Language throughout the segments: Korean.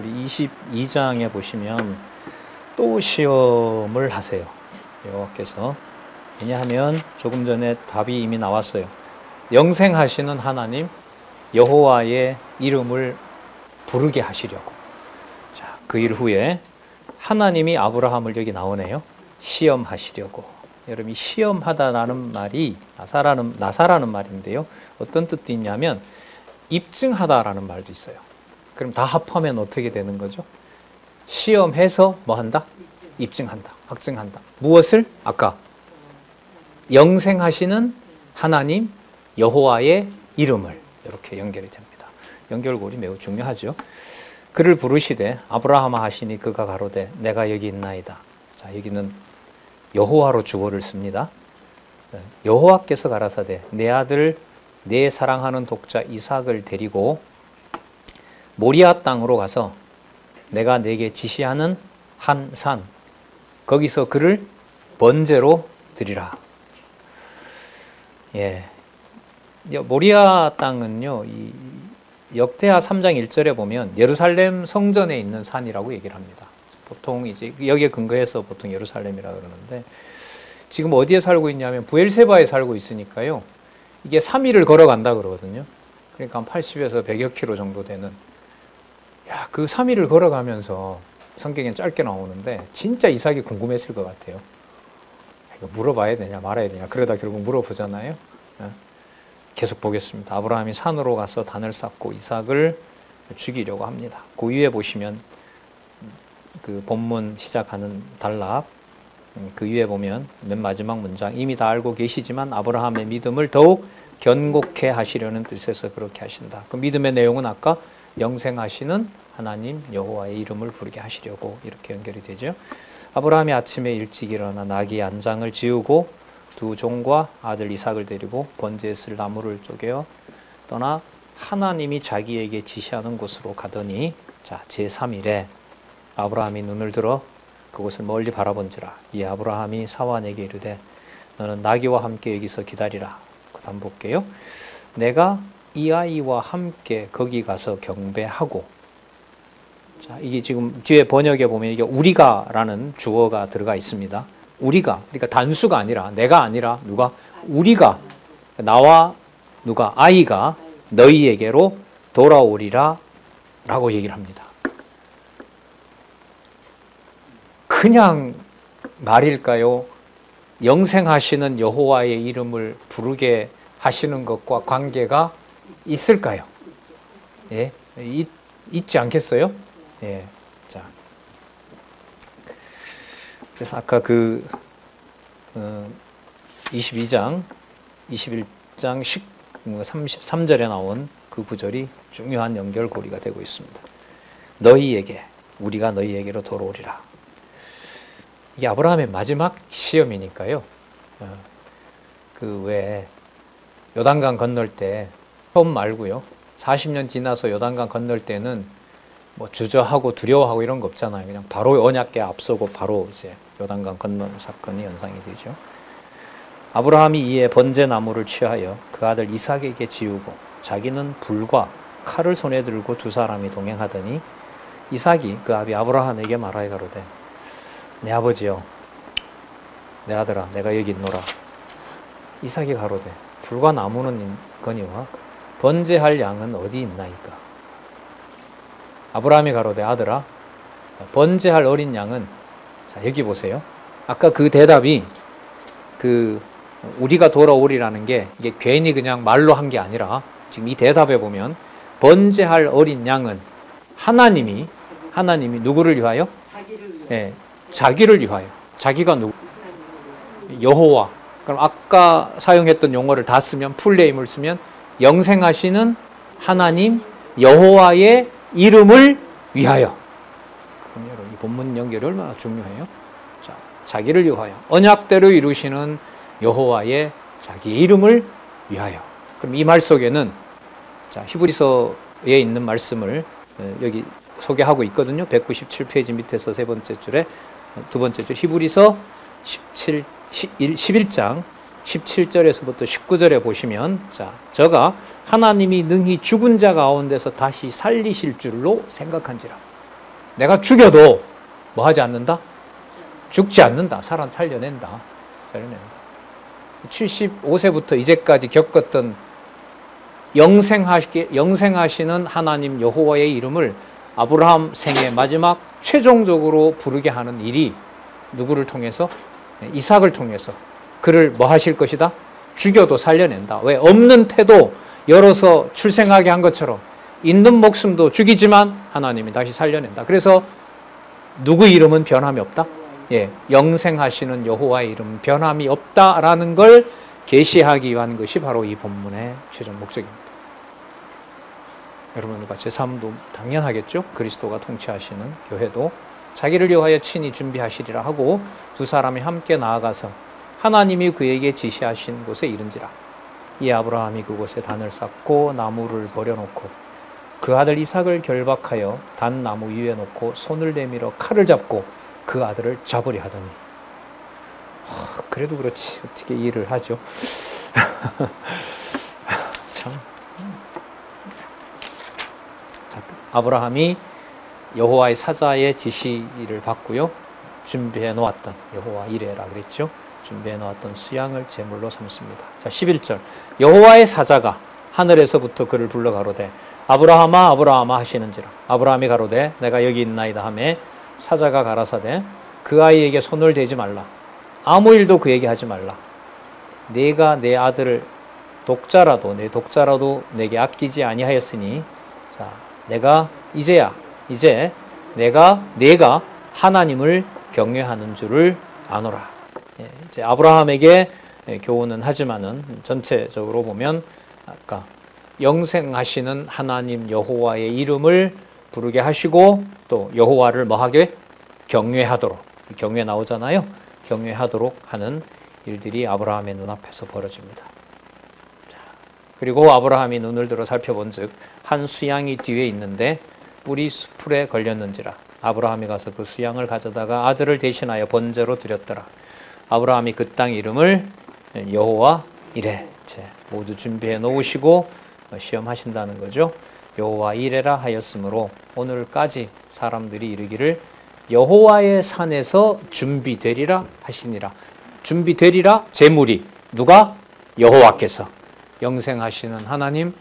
우리 22장에 보시면 또 시험을 하세요. 여호와께서. 왜냐하면 조금 전에 답이 이미 나왔어요. 영생하시는 하나님 여호와의 이름을 부르게 하시려고. 자, 그 일 후에 하나님이 아브라함을, 여기 나오네요, 시험하시려고. 여러분, 이 시험하다라는 말이 나사라는 말인데요. 어떤 뜻도 있냐면 입증하다라는 말도 있어요. 그럼 다 합하면 어떻게 되는 거죠? 시험해서 뭐 한다? 입증한다. 확증한다. 무엇을? 아까 영생하시는 하나님 여호와의 이름을. 이렇게 연결이 됩니다. 연결고리 매우 중요하죠. 그를 부르시되 아브라함아 하시니 그가 가로되 내가 여기 있나이다. 자, 여기는 여호와로 주어를 씁니다. 여호와께서 가라사대 내 아들 내 사랑하는 독자 이삭을 데리고 모리아 땅으로 가서 내가 내게 지시하는 한 산, 거기서 그를 번제로 드리라. 예, 모리아 땅은요, 이 역대하 3장 1절에 보면 예루살렘 성전에 있는 산이라고 얘기를 합니다. 보통 이제 여기에 근거해서 보통 예루살렘이라 그러는데, 지금 어디에 살고 있냐면 부엘세바에 살고 있으니까요, 이게 3일을 걸어간다 그러거든요. 그러니까 한 80에서 100여 킬로 정도 되는, 야, 그 3일을 걸어가면서 성경엔 짧게 나오는데 진짜 이삭이 궁금했을 것 같아요. 이거 물어봐야 되냐 말아야 되냐. 그러다 결국 물어보잖아요. 계속 보겠습니다. 아브라함이 산으로 가서 단을 쌓고 이삭을 죽이려고 합니다. 그 위에 보시면 그 본문 시작하는 단락, 그 위에 보면 맨 마지막 문장, 이미 다 알고 계시지만 아브라함의 믿음을 더욱 견고케 하시려는 뜻에서 그렇게 하신다. 그 믿음의 내용은 아까 영생하시는 하나님 여호와의 이름을 부르게 하시려고, 이렇게 연결이 되죠. 아브라함이 아침에 일찍 일어나 나귀 안장을 지우고 두 종과 아들 이삭을 데리고 번제에 쓸 나무를 쪼개어 떠나 하나님이 자기에게 지시하는 곳으로 가더니, 자, 제3일에 아브라함이 눈을 들어 그곳을 멀리 바라본지라. 이 아브라함이 사환에게 이르되 너는 나귀와 함께 여기서 기다리라. 그 다음 볼게요. 내가 이 아이와 함께 거기 가서 경배하고. 자, 이게 지금 뒤에 번역에 보면 이게 우리가라는 주어가 들어가 있습니다. 우리가, 그러니까 단수가 아니라, 내가 아니라 누가? 우리가, 나와 누가? 아이가 너희에게로 돌아오리라 라고 얘기를 합니다. 그냥 말일까요? 영생하시는 여호와의 이름을 부르게 하시는 것과 관계가 있을까요? 예, 있지 않겠어요? 예, 자, 그래서 아까 그 22장, 21장 33절에 나온 그 구절이 중요한 연결고리가 되고 있습니다. 너희에게, 우리가 너희에게로 돌아오리라. 이게 아브라함의 마지막 시험이니까요. 그 왜 요단강 건널 때, 처음 말고요, 40년 지나서 요단강 건널 때는 뭐 주저하고 두려워하고 이런 거 없잖아요. 그냥 바로 언약궤 앞서고 바로 이제 요단강 건너는 사건이 연상이 되죠. 아브라함이 이에 번제 나무를 취하여 그 아들 이삭에게 지우고 자기는 불과 칼을 손에 들고 두 사람이 동행하더니 이삭이 그 아비 아브라함에게 말하여 가로되 내 아버지여, 내 아들아, 내가 여기 있노라. 이삭이 가로되 불과 나무는 거니와 번제할 양은 어디 있나이까? 아브라함이 가로되 아들아, 번제할 어린 양은, 자, 여기 보세요. 아까 그 대답이 그 우리가 돌아오리라는 게 이게 괜히 그냥 말로 한 게 아니라, 지금 이 대답에 보면 번제할 어린 양은 하나님이 누구를 위하여? 예, 자기를 위하여. 자기가 누구? 여호와. 그럼 아까 사용했던 용어를 다 쓰면, 풀네임을 쓰면 영생하시는 하나님 여호와의 이름을 위하여. 그럼 여러분, 이 본문 연결이 얼마나 중요해요? 자, 자기를 위하여, 언약대로 이루시는 여호와의 자기의 이름을 위하여. 그럼 이 말 속에는, 자, 히브리서에 있는 말씀을 여기 소개하고 있거든요. 197페이지 밑에서 세 번째 줄에, 두 번째 줄, 히브리서 11장 17절에서부터 19절에 보시면, 자, 저가 하나님이 능히 죽은 자 가운데서 다시 살리실 줄로 생각한지라. 내가 죽여도 뭐 하지 않는다? 죽지 않는다. 살려낸다. 75세부터 이제까지 겪었던 영생하시는 하나님 여호와의 이름을 아브라함 생의 마지막 최종적으로 부르게 하는 일이 누구를 통해서? 이삭을 통해서. 그를 뭐 하실 것이다? 죽여도 살려낸다. 왜? 없는 태도 열어서 출생하게 한 것처럼 있는 목숨도 죽이지만 하나님이 다시 살려낸다. 그래서 누구 이름은 변함이 없다? 예, 영생하시는 여호와의 이름은 변함이 없다라는 걸 계시하기 위한 것이 바로 이 본문의 최종 목적입니다. 여러분과 제 삶도 당연하겠죠. 그리스도가 통치하시는 교회도 자기를 위하여 친히 준비하시리라 하고 두 사람이 함께 나아가서 하나님이 그에게 지시하신 곳에 이른지라. 이 아브라함이 그곳에 단을 쌓고 나무를 버려놓고 그 아들 이삭을 결박하여 단 나무 위에 놓고 손을 내밀어 칼을 잡고 그 아들을 잡으려 하더니 그래도 그렇지 어떻게 일을 하죠. 참. 아브라함이 여호와의 사자의 지시를 받고요. 준비해 놓았던 여호와 이레라 그랬죠. 준비해 놓았던 수양을 제물로 삼습니다. 자, 11절. 여호와의 사자가 하늘에서부터 그를 불러 가로되 아브라함아 아브라함아 하시는지라. 아브라함이 가로되 내가 여기 있나이다 하매 사자가 가라사대 그 아이에게 손을 대지 말라. 아무 일도 그에게 하지 말라. 내가 내 아들을 내 독자라도 내게 아끼지 아니하였으니 자, 내가 이제 내가 하나님을 경외하는 줄을 아노라. 예, 이제 아브라함에게 교훈은 하지만은 전체적으로 보면 아까 영생하시는 하나님 여호와의 이름을 부르게 하시고 또 여호와를 뭐하게 경외하도록 경외 나오잖아요. 경외하도록 하는 일들이 아브라함의 눈앞에서 벌어집니다. 자, 그리고 아브라함이 눈을 들어 살펴본즉 한 수양이 뒤에 있는데 뿔이 수풀에 걸렸는지라. 아브라함이 가서 그 수양을 가져다가 아들을 대신하여 번제로 드렸더라. 아브라함이 그 땅 이름을 여호와 이레 모두 준비해 놓으시고 시험하신다는 거죠. 여호와 이레라 하였으므로 오늘까지 사람들이 이르기를 여호와의 산에서 준비되리라 하시니라. 준비되리라 제물이 누가? 여호와께서 영생하시는 하나님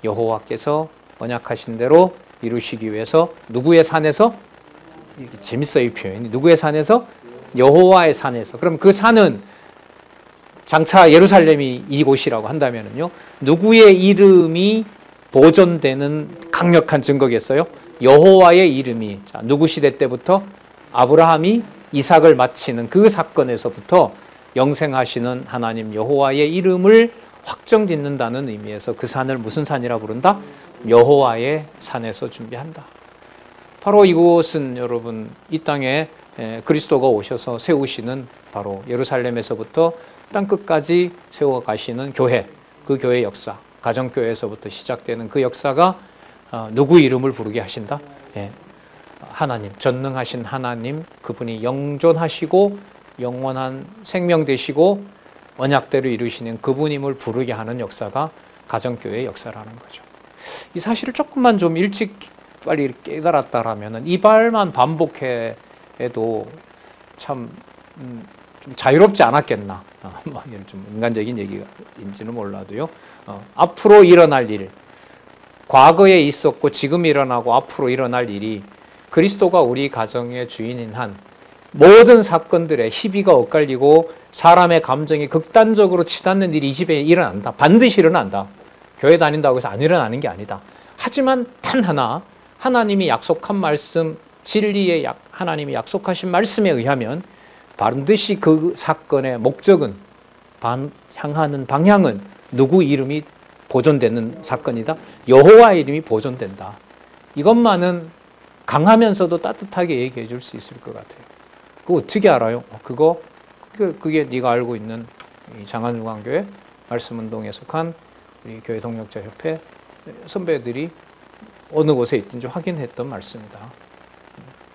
여호와께서 언약하신 대로 이루시기 위해서 누구의 산에서? 재밌어요 이 표현이. 누구의 산에서? 여호와의 산에서. 그럼 그 산은 장차 예루살렘이 이곳이라고 한다면요 누구의 이름이 보존되는 강력한 증거겠어요? 여호와의 이름이. 자, 누구 시대 때부터? 아브라함이 이삭을 바치는 그 사건에서부터 영생하시는 하나님 여호와의 이름을 확정짓는다는 의미에서 그 산을 무슨 산이라 부른다? 여호와의 산에서 준비한다. 바로 이곳은 여러분 이 땅에 그리스도가 오셔서 세우시는 바로 예루살렘에서부터 땅끝까지 세워가시는 교회, 그 교회 역사, 가정교회에서부터 시작되는 그 역사가 누구 이름을 부르게 하신다? 하나님, 전능하신 하나님, 그분이 영존하시고 영원한 생명 되시고 언약대로 이루시는 그분임을 부르게 하는 역사가 가정교회의 역사라는 거죠. 이 사실을 조금만 좀 일찍 빨리 깨달았다라면 이 말만 반복해도 참 좀 자유롭지 않았겠나. 좀 인간적인 얘기인지는 몰라도요. 앞으로 일어날 일, 과거에 있었고 지금 일어나고 앞으로 일어날 일이 그리스도가 우리 가정의 주인인 한 모든 사건들의 희비가 엇갈리고 사람의 감정이 극단적으로 치닫는 일이 이 집에 일어난다. 반드시 일어난다. 교회 다닌다고 해서 안 일어나는 게 아니다. 하지만 단 하나 하나님이 약속한 말씀, 진리의 하나님이 약속하신 말씀에 의하면 반드시 그 사건의 목적은 향하는 방향은 누구 이름이 보존되는 사건이다. 여호와의 이름이 보존된다. 이것만은 강하면서도 따뜻하게 얘기해 줄 수 있을 것 같아요. 그거 어떻게 알아요? 그게 네가 알고 있는 장안중앙교회 말씀운동에 속한 우리 교회 동역자 협회 선배들이 어느 곳에 있든지 확인했던 말씀이다.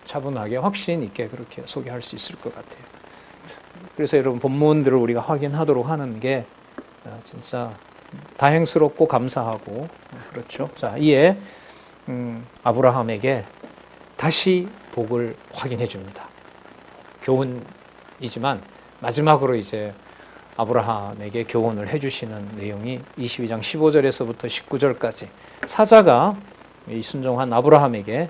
차분하게 확신 있게 그렇게 소개할 수 있을 것 같아요. 그래서 여러분 본문들을 우리가 확인하도록 하는 게 진짜 다행스럽고 감사하고 그렇죠. 자, 이에 아브라함에게 다시 복을 확인해 줍니다. 교훈이지만 마지막으로 이제 아브라함에게 교훈을 해주시는 내용이 22장 15절에서부터 19절까지 사자가 이 순종한 아브라함에게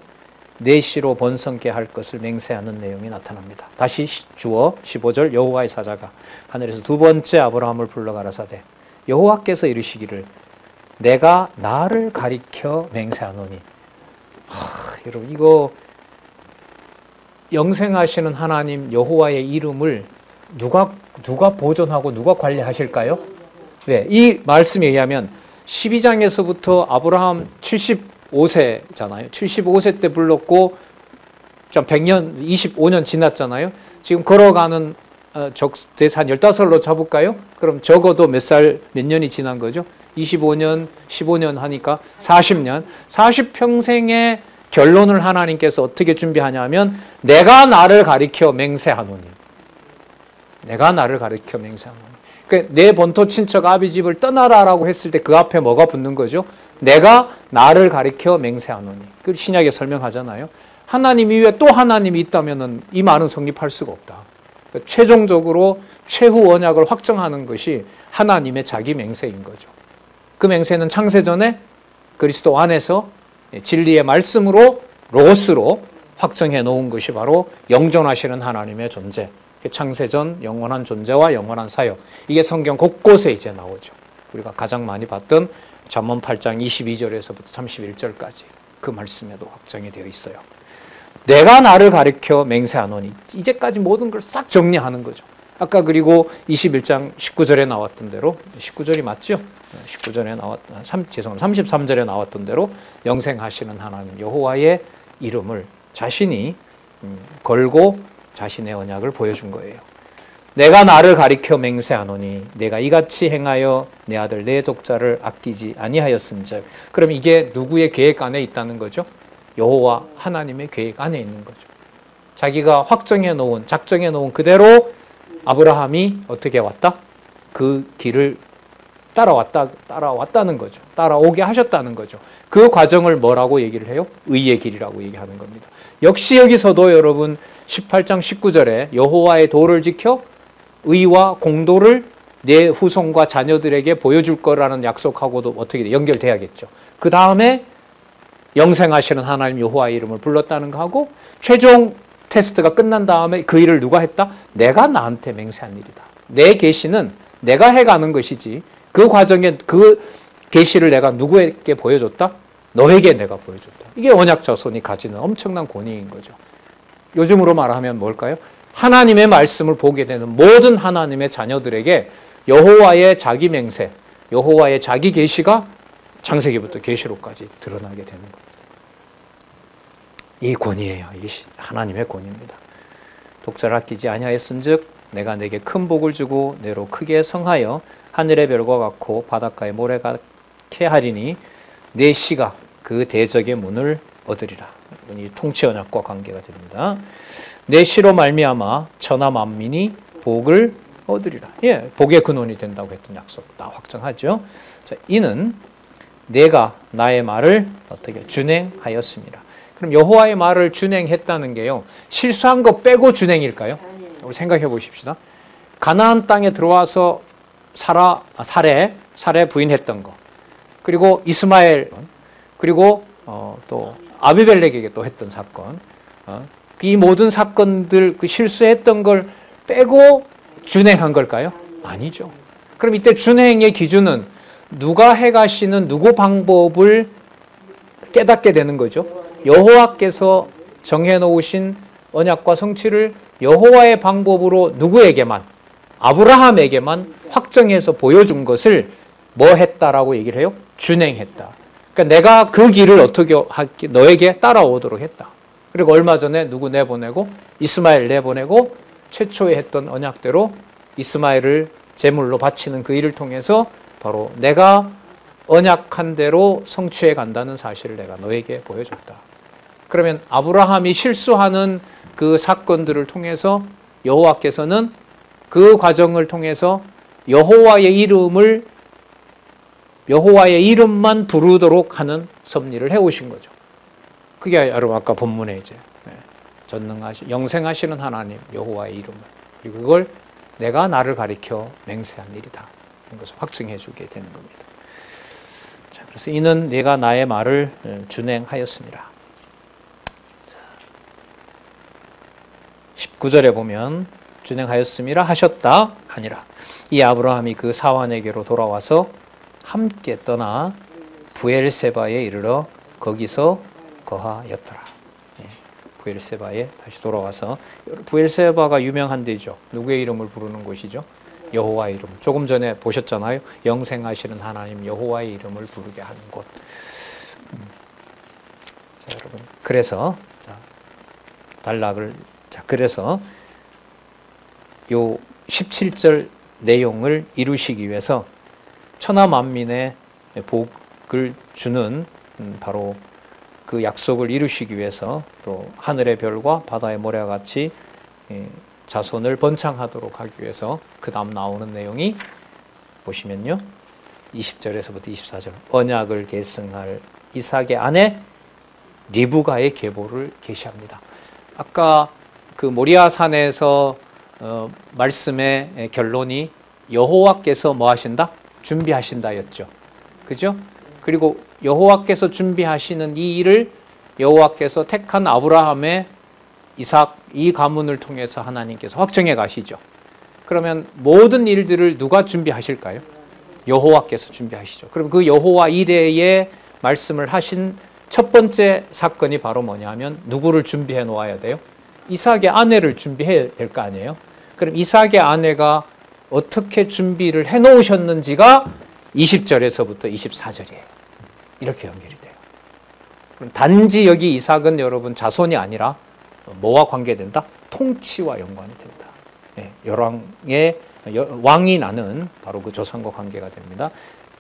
내 씨로 번성케 할 것을 맹세하는 내용이 나타납니다. 다시 주어 15절 여호와의 사자가 하늘에서 두 번째 아브라함을 불러 가라사대 여호와께서 이르시기를 내가 나를 가리켜 맹세하노니. 여러분 이거 영생하시는 하나님 여호와의 이름을 누가 보존하고 누가 관리하실까요? 네, 이 말씀에 의하면 12장에서부터 아브라함 75세잖아요. 75세 때 불렀고 100년, 25년 지났잖아요. 지금 걸어가는 적대사 한 15살로 잡을까요? 그럼 적어도 몇 년이 지난 거죠? 25년, 15년 하니까 40년. 40평생의 결론을 하나님께서 어떻게 준비하냐면 내가 나를 가리켜 맹세하노니. 내가 나를 가리켜 맹세하노니. 그러니까 내 본토 친척 아비 집을 떠나라라고 했을 때 그 앞에 뭐가 붙는 거죠? 내가 나를 가리켜 맹세하노니. 그 신약에 설명하잖아요. 하나님 이외에 또 하나님이 있다면 이 말은 성립할 수가 없다. 그러니까 최종적으로 최후 언약을 확정하는 것이 하나님의 자기 맹세인 거죠. 그 맹세는 창세전에 그리스도 안에서 진리의 말씀으로 로고스로 확정해 놓은 것이 바로 영존하시는 하나님의 존재. 창세전 영원한 존재와 영원한 사역. 이게 성경 곳곳에 이제 나오죠. 우리가 가장 많이 봤던 잠언 8장 22절에서부터 31절까지 그 말씀에도 확정이 되어 있어요. 내가 나를 가리켜 맹세하노니. 이제까지 모든 걸 싹 정리하는 거죠. 아까 그리고 21장 19절에 나왔던 대로 19절이 맞죠? 19절에 33절에 나왔던 대로 영생하시는 하나님 여호와의 이름을 자신이 걸고 자신의 언약을 보여준 거예요. 내가 나를 가리켜 맹세하노니 내가 이같이 행하여 내 아들 내 독자를 아끼지 아니하였은즉. 그럼 이게 누구의 계획 안에 있다는 거죠? 여호와 하나님의 계획 안에 있는 거죠. 자기가 확정해 놓은 작정해 놓은 그대로 아브라함이 어떻게 왔다? 그 길을 따라왔다는 거죠. 따라오게 하셨다는 거죠. 그 과정을 뭐라고 얘기를 해요? 의의 길이라고 얘기하는 겁니다. 역시 여기서도 여러분 18장 19절에 여호와의 도를 지켜 의와 공도를 내 후손과 자녀들에게 보여줄 거라는 약속하고도 어떻게 연결돼야겠죠. 그 다음에 영생하시는 하나님 여호와의 이름을 불렀다는 거하고 최종 테스트가 끝난 다음에 그 일을 누가 했다? 내가 나한테 맹세한 일이다. 내 계시는 내가 해가는 것이지 그 과정에 그 계시를 내가 누구에게 보여줬다? 너에게 내가 보여줬다. 이게 언약 자손이 가지는 엄청난 권위인 거죠. 요즘으로 말하면 뭘까요? 하나님의 말씀을 보게 되는 모든 하나님의 자녀들에게 여호와의 자기 맹세, 여호와의 자기 계시가 창세기부터 계시록까지 드러나게 되는 겁니다. 이 권위예요. 이게 하나님의 권위입니다. 독자를 아끼지 아니하였은즉 내가 내게 큰 복을 주고 내로 크게 성하여 하늘의 별과 같고 바닷가의 모래 같게 하리니 내 씨가 그 대적의 문을 얻으리라. 이 통치 언약과 관계가 됩니다. 내 씨로 말미암아 천하 만민이 복을 얻으리라. 예, 복의 근원이 된다고 했던 약속 다 확정하죠. 자, 이는 내가 나의 말을 어떻게 준행하였습니다. 그럼 여호와의 말을 준행했다는 게요. 실수한 거 빼고 준행일까요? 우리 생각해 보십시다. 가나안 땅에 들어와서 살에 부인했던 거. 그리고 이스마엘 그리고 또 아비멜렉에게 또 했던 사건. 이 모든 사건들 그 실수했던 걸 빼고 준행한 걸까요? 아니죠. 그럼 이때 준행의 기준은 누가 해가시는 누구 방법을 깨닫게 되는 거죠. 여호와께서 정해놓으신 언약과 성취를 여호와의 방법으로 누구에게만 아브라함에게만 확정해서 보여준 것을 뭐 했다라고 얘기를 해요? 준행했다. 그러니까 내가 그 길을 어떻게 너에게 따라오도록 했다. 그리고 얼마 전에 누구 내보내고 이스마엘 내보내고 최초에 했던 언약대로 이스마엘을 제물로 바치는 그 일을 통해서 바로 내가 언약한 대로 성취해 간다는 사실을 내가 너에게 보여줬다. 그러면 아브라함이 실수하는 그 사건들을 통해서 여호와께서는 그 과정을 통해서 여호와의 이름만 부르도록 하는 섭리를 해오신 거죠. 그게 여러분 아까 본문에 이제 영생하시는 하나님 여호와의 이름을, 그리고 그걸 내가 나를 가리켜 맹세한 일이다, 이런 것을 확증해 주게 되는 겁니다. 자, 그래서 이는 내가 나의 말을 준행하였습니다. 자, 19절에 보면 준행하였음이라 하셨다 아니라, 이 아브라함이 그 사환에게로 돌아와서 함께 떠나 부엘세바에 이르러 거기서 거하였더라. 부엘세바에 다시 돌아와서, 부엘세바가 유명한 데죠. 누구의 이름을 부르는 곳이죠? 여호와의 이름. 조금 전에 보셨잖아요. 영생하시는 하나님 여호와의 이름을 부르게 하는 곳. 자, 여러분, 그래서 그래서 요 17절 내용을 이루시기 위해서 천하 만민의 복을 주는 바로 그 약속을 이루시기 위해서, 또 하늘의 별과 바다의 모래와 같이 자손을 번창하도록 하기 위해서 그 다음 나오는 내용이 보시면요, 20절에서부터 24절, 언약을 계승할 이삭의 아내 리브가의 계보를 계시합니다. 아까 그 모리아 산에서 말씀의 결론이 여호와께서 뭐 하신다? 준비하신다였죠. 그죠? 그리고 여호와께서 준비하시는 이 일을 여호와께서 택한 아브라함의 이삭, 이 가문을 통해서 하나님께서 확정해 가시죠. 그러면 모든 일들을 누가 준비하실까요? 여호와께서 준비하시죠. 그럼 그 여호와 이레의 말씀을 하신 첫 번째 사건이 바로 뭐냐 하면, 누구를 준비해 놓아야 돼요? 이삭의 아내를 준비해야 될 거 아니에요? 그럼 이삭의 아내가 어떻게 준비를 해 놓으셨는지가 20절에서부터 24절이에요. 이렇게 연결이 돼요. 그럼 단지 여기 이삭은 여러분 자손이 아니라 뭐와 관계된다? 통치와 연관이 된다. 열왕의 왕이 나는 바로 그 조상과 관계가 됩니다.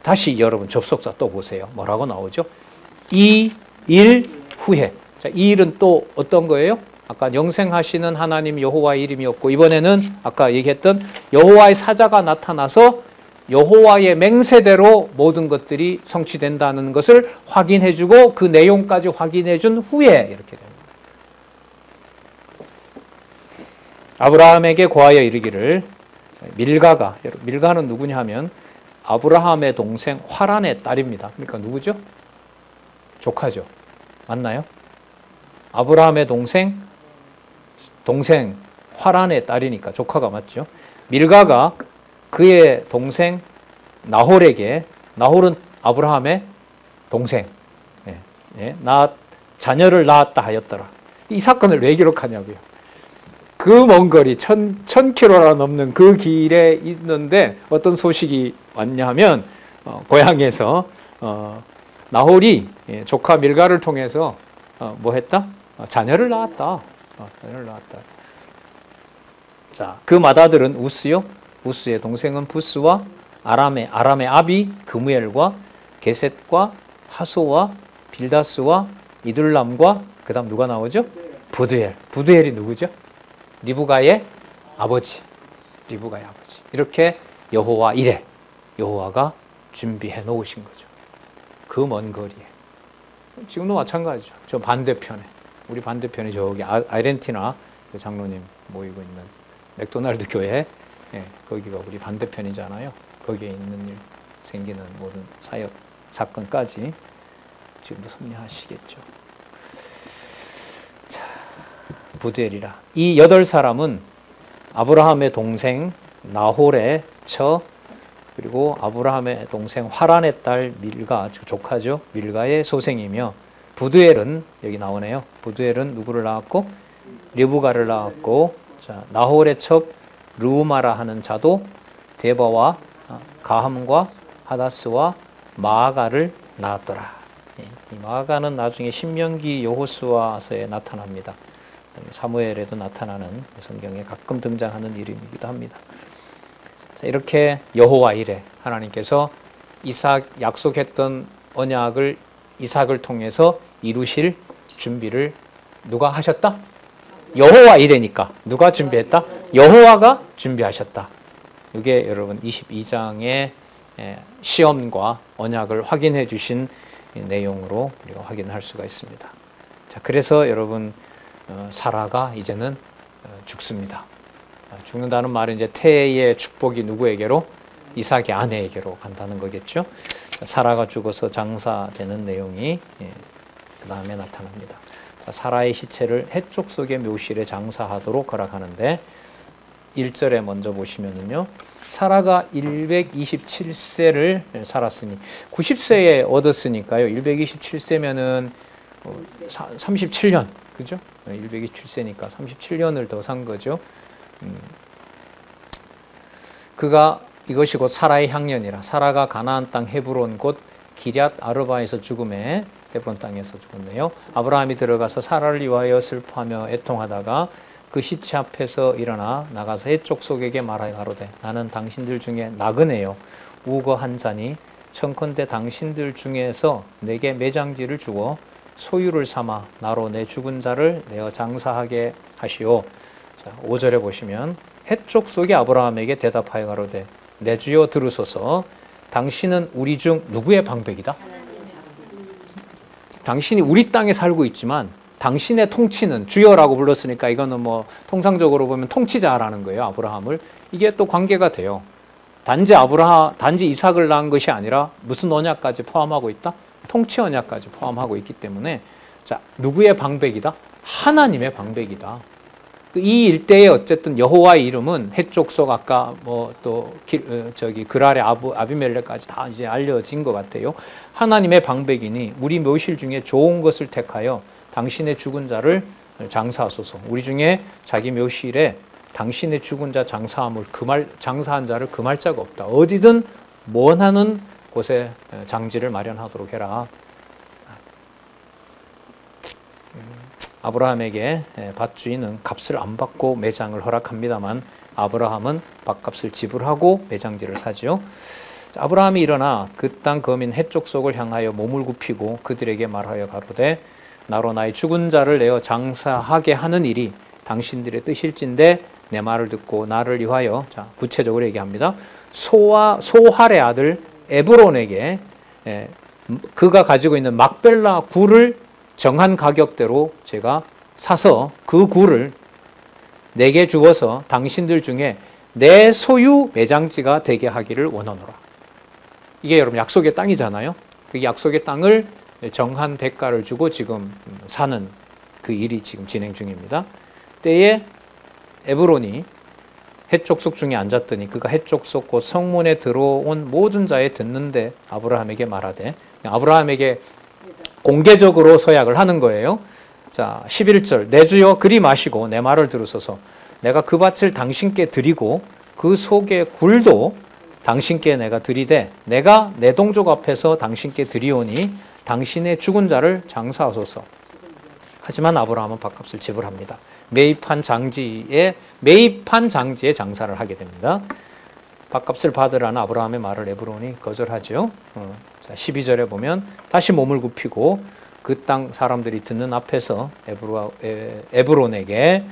다시 여러분 접속사 또 보세요. 뭐라고 나오죠? 이 일 후에. 자, 이 일은 또 어떤 거예요? 아까 영생하시는 하나님 여호와의 이름이었고, 이번에는 아까 얘기했던 여호와의 사자가 나타나서 여호와의 맹세대로 모든 것들이 성취된다는 것을 확인해주고 그 내용까지 확인해준 후에 이렇게 됩니다. 아브라함에게 고하여 이르기를, 밀가는 누구냐 하면 아브라함의 동생 화란의 딸입니다. 그러니까 누구죠? 조카죠. 맞나요? 아브라함의 동생 화란의 딸이니까 조카가 맞죠. 밀가가 그의 동생 나홀에게, 나홀은 아브라함의 동생, 자녀를 낳았다 하였더라. 이 사건을 왜 기록하냐고요. 그 먼 거리 1000km나 넘는 그 길에 있는데 어떤 소식이 왔냐 하면, 고향에서 나홀이 조카 밀가를 통해서 뭐 했다? 자녀를 낳았다. 자, 그 맏아들은 우스요. 우스의 동생은 부스와 아람의 아비 그무엘과 게셋과 하소와 빌다스와 이둘람과 그 다음 누가 나오죠? 부드엘이 누구죠? 리브가의 아버지. 이렇게 여호와 이레, 여호와가 준비해 놓으신 거죠. 그 먼 거리에. 지금도 마찬가지죠. 저 반대편에, 우리 반대편이 저기 아르헨티나 장로님 모이고 있는 맥도날드 교회, 거기가 우리 반대편이잖아요. 거기에 있는 일, 생기는 모든 사역 사건까지 지금도 섭리하시겠죠. 자, 부드엘이라. 이 8사람은 아브라함의 동생 나홀의 처, 그리고 아브라함의 동생 화란의 딸 밀가, 조카죠. 밀가의 소생이며, 부드엘은 여기 나오네요. 부드엘은 누구를 낳았고? 리브가를 낳았고, 자, 나홀의 첩 르우마라 하는 자도 데바와 가함과 하다스와 마아가를 낳았더라. 이 마아가는 나중에 신명기 여호수아서에 나타납니다. 사무엘에도 나타나는, 성경에 가끔 등장하는 이름이기도 합니다. 자, 이렇게 여호와 이레, 하나님께서 이삭 약속했던 언약을 이삭을 통해서 이루실 준비를 누가 하셨다? 여호와 이레니까 누가 준비했다? 여호와가 준비하셨다. 이게 여러분 22장의 시험과 언약을 확인해 주신 내용으로 우리가 확인할 수가 있습니다. 자, 그래서 여러분 사라가 이제는 죽습니다. 죽는다는 말은 이제 태의 축복이 누구에게로? 이삭의 아내에게로 간다는 거겠죠. 사라가 죽어서 장사되는 내용이 그 다음에 나타납니다. 사라의 시체를 해쪽 속의 묘실에 장사하도록 허락하는데 1절에 먼저 보시면은요. 사라가 127세를 살았으니 90세에 얻었으니까요. 127세면은 37년, 그죠? 127세니까 37년을 더 산 거죠. 그가 이것이 곧 사라의 향년이라. 사라가 가나안 땅 헤브론 곧 기럇 아르바에서 죽음에 헤브론 땅에서 죽었네요. 아브라함이 들어가서 사라를 위하여 슬퍼하며 애통하다가 그 시체 앞에서 일어나 나가서 해쪽 속에게 말하여 가로되 나는 당신들 중에 나그네요 우거 한 자니 청컨대 당신들 중에서 내게 매장지를 주고 소유를 삼아 나로 내 죽은 자를 내어 장사하게 하시오. 자, 5절에 보시면 해쪽 속의 아브라함에게 대답하여 가로되 내 주여 들으소서. 당신은 우리 중 누구의 방백이다? 당신이 우리 땅에 살고 있지만 당신의 통치는 주여라고 불렀으니까 이거는 뭐 통상적으로 보면 통치자라는 거예요. 아브라함을. 이게 또 관계가 돼요. 단지 이삭을 낳은 것이 아니라 무슨 언약까지 포함하고 있다? 통치 언약까지 포함하고 있기 때문에 자, 누구의 방백이다? 하나님의 방백이다. 이 일대에 어쨌든 여호와의 이름은 해쪽 속 아까 뭐 또 그랄의 아비멜렉까지 다 이제 알려진 것 같아요. 하나님의 방백이니 우리 묘실 중에 좋은 것을 택하여 당신의 죽은 자를 장사하소서. 우리 중에 자기 묘실에 당신의 죽은 자 장사함을 장사한 자를 금할 자가 없다. 어디든 원하는 곳에 장지를 마련하도록 해라. 아브라함에게 밭주인은 값을 안 받고 매장을 허락합니다만 아브라함은 밭값을 지불하고 매장지를 사지요. 아브라함이 일어나 그 땅 거민 해쪽 속을 향하여 몸을 굽히고 그들에게 말하여 가로되 나로 나의 죽은 자를 내어 장사하게 하는 일이 당신들의 뜻일진데 내 말을 듣고 나를 위하여 자 구체적으로 얘기합니다. 소할의 아들 에브론에게 그가 가지고 있는 막벨라 굴을 정한 가격대로 제가 사서 그 굴을 내게 주어서 당신들 중에 내 소유 매장지가 되게 하기를 원하노라. 이게 여러분 약속의 땅이잖아요. 그 약속의 땅을 정한 대가를 주고 지금 사는 그 일이 지금 진행 중입니다. 때에 에브론이 해쪽 속 중에 앉았더니 그가 해쪽 속 곧 성문에 들어온 모든 자에 듣는데 아브라함에게 말하되 아브라함에게 공개적으로 서약을 하는 거예요. 자, 11절 내 주여 그리 마시고 내 말을 들으소서. 내가 그 밭을 당신께 드리고 그 속의 굴도 당신께 내가 드리되 내가 내 동족 앞에서 당신께 드리오니 당신의 죽은 자를 장사하소서. 하지만 아브라함은 밭값을 지불합니다. 매입한 장지에 장사를 하게 됩니다. 밭값을 받으라는 아브라함의 말을 에브론이 거절하죠. 자, 12절에 보면 다시 몸을 굽히고 그 땅 사람들이 듣는 앞에서 에브론에게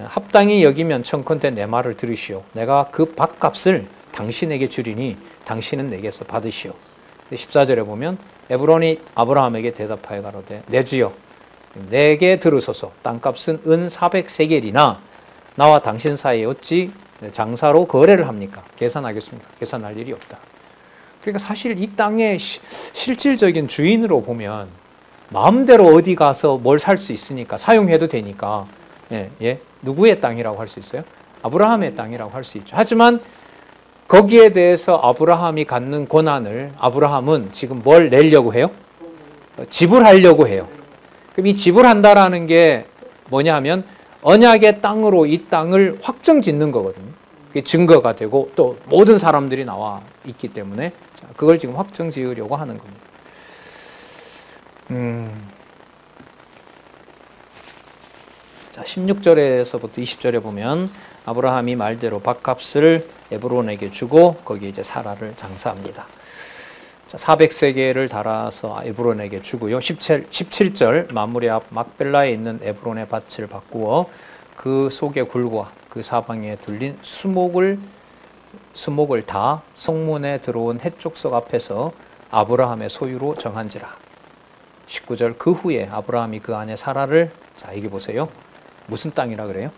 합당히 여기면 청컨대 내 말을 들으시오. 내가 그 밭값을 당신에게 주리니 당신은 내게서 받으시오. 14절에 보면 에브론이 아브라함에게 대답하여 가로되 내 주여 내게 들으소서. 땅값은 은 400세겔이나 나와 당신 사이에 어찌 장사로 거래를 합니까? 계산하겠습니까? 계산할 일이 없다. 그러니까 사실 이 땅의 실질적인 주인으로 보면 마음대로 어디 가서 뭘 살 수 있으니까 사용해도 되니까 누구의 땅이라고 할 수 있어요? 아브라함의 땅이라고 할 수 있죠. 하지만 거기에 대해서 아브라함이 갖는 권한을 아브라함은 지금 뭘 내려고 해요? 지불하려고 해요. 그럼 이 지불한다라는 게 뭐냐 하면 언약의 땅으로 이 땅을 확정 짓는 거거든요. 그게 증거가 되고 또 모든 사람들이 나와 있기 때문에 그걸 지금 확정 지으려고 하는 겁니다. 자, 16절에서부터 20절에 보면 아브라함이 말대로 밭값을 에브론에게 주고 거기에 이제 사라를 장사합니다. 자, 400세겔을 달아서 에브론에게 주고요. 17절 마무리 앞 막벨라에 있는 에브론의 밭을 바꾸어 그 속의 굴과 그 사방에 둘린 수목을 다 성문에 들어온 해쪽석 앞에서 아브라함의 소유로 정한지라. 19절 그 후에 아브라함이 그 안에 사라를 자 여기 보세요. 무슨 땅이라 그래요?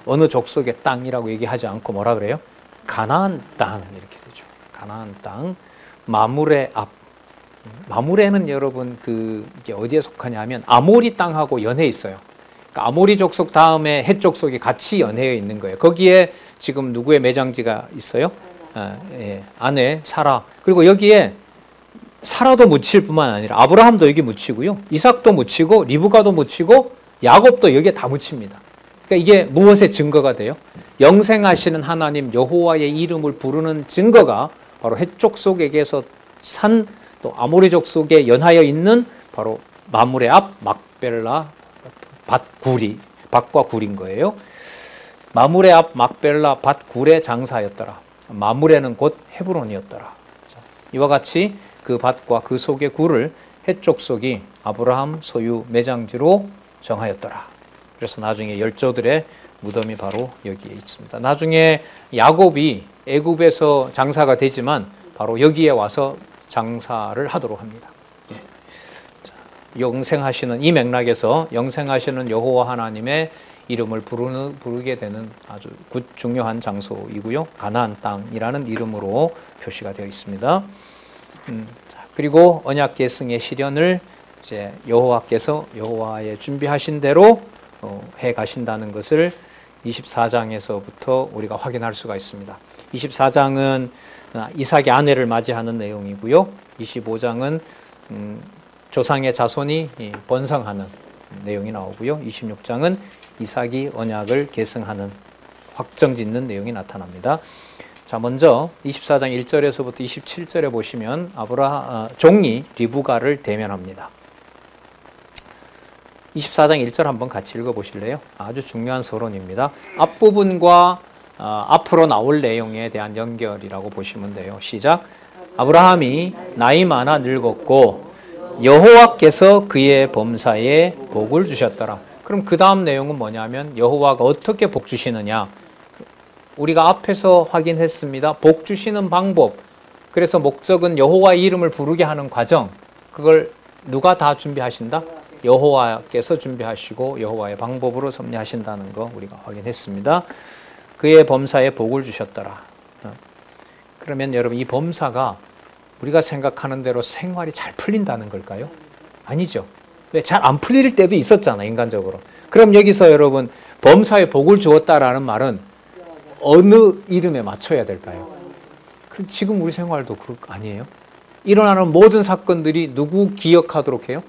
어느 족속의 땅이라고 얘기하지 않고 뭐라 그래요? 가나안 땅 이렇게 되죠. 가나안 땅, 마므레 앞. 마므레는 여러분 이게 어디에 속하냐면 아모리 땅하고 연해 있어요. 그러니까 아모리 족속 다음에 헷 족속이 같이 연해져 있는 거예요. 거기에 지금 누구의 매장지가 있어요? 아내 사라. 그리고 여기에 사라도 묻힐 뿐만 아니라 아브라함도 여기 묻히고요, 이삭도 묻히고 리브가도 묻히고 야곱도 여기에 다 묻힙니다. 그러니까 이게 무엇의 증거가 돼요? 영생하시는 하나님 여호와의 이름을 부르는 증거가 바로 헷 족속에게서 산 또 아모리족 속에 연하여 있는 바로 마므레 앞 막벨라 밭과 굴인 거예요. 마므레 앞 막벨라 밭굴의 장사였더라. 마므레는 곧 헤브론이었더라. 이와 같이 그 밭과 그 속의 굴을 헷 족속이 아브라함 소유 매장지로 정하였더라. 그래서 나중에 열조들의 무덤이 바로 여기에 있습니다. 나중에 야곱이 애굽에서 장사가 되지만 바로 여기에 와서 장사를 하도록 합니다. 영생하시는 이 맥락에서 영생하시는 여호와 하나님의 이름을 부르게 되는 아주 중요한 장소이고요. 가나안 땅이라는 이름으로 표시가 되어 있습니다. 그리고 언약 계승의 실현을 이제 여호와께서 여호와의 준비하신 대로 해 가신다는 것을 24장에서부터 우리가 확인할 수가 있습니다. 24장은 이삭의 아내를 맞이하는 내용이고요. 25장은 조상의 자손이 번성하는 내용이 나오고요. 26장은 이삭이 언약을 계승하는 확정짓는 내용이 나타납니다. 자, 먼저 24장 1절에서부터 27절에 보시면 종이 리브가를 대면합니다. 24장 1절 한번 같이 읽어보실래요? 아주 중요한 서론입니다. 앞부분과 앞으로 나올 내용에 대한 연결이라고 보시면 돼요. 시작. 아브라함이 나이 많아 늙었고 여호와께서 그의 범사에 복을 주셨더라. 그럼 그 다음 내용은 뭐냐면 여호와가 어떻게 복 주시느냐. 우리가 앞에서 확인했습니다. 복 주시는 방법. 그래서 목적은 여호와의 이름을 부르게 하는 과정. 그걸 누가 다 준비하신다? 여호와께서 준비하시고 여호와의 방법으로 섭리하신다는 거 우리가 확인했습니다. 그의 범사에 복을 주셨더라. 그러면 여러분 이 범사가 우리가 생각하는 대로 생활이 잘 풀린다는 걸까요? 아니죠. 왜? 잘 안 풀릴 때도 있었잖아, 인간적으로. 그럼 여기서 여러분 범사에 복을 주었다라는 말은 어느 이름에 맞춰야 될까요? 지금 우리 생활도 아니에요? 일어나는 모든 사건들이 누구 기억하도록 해요?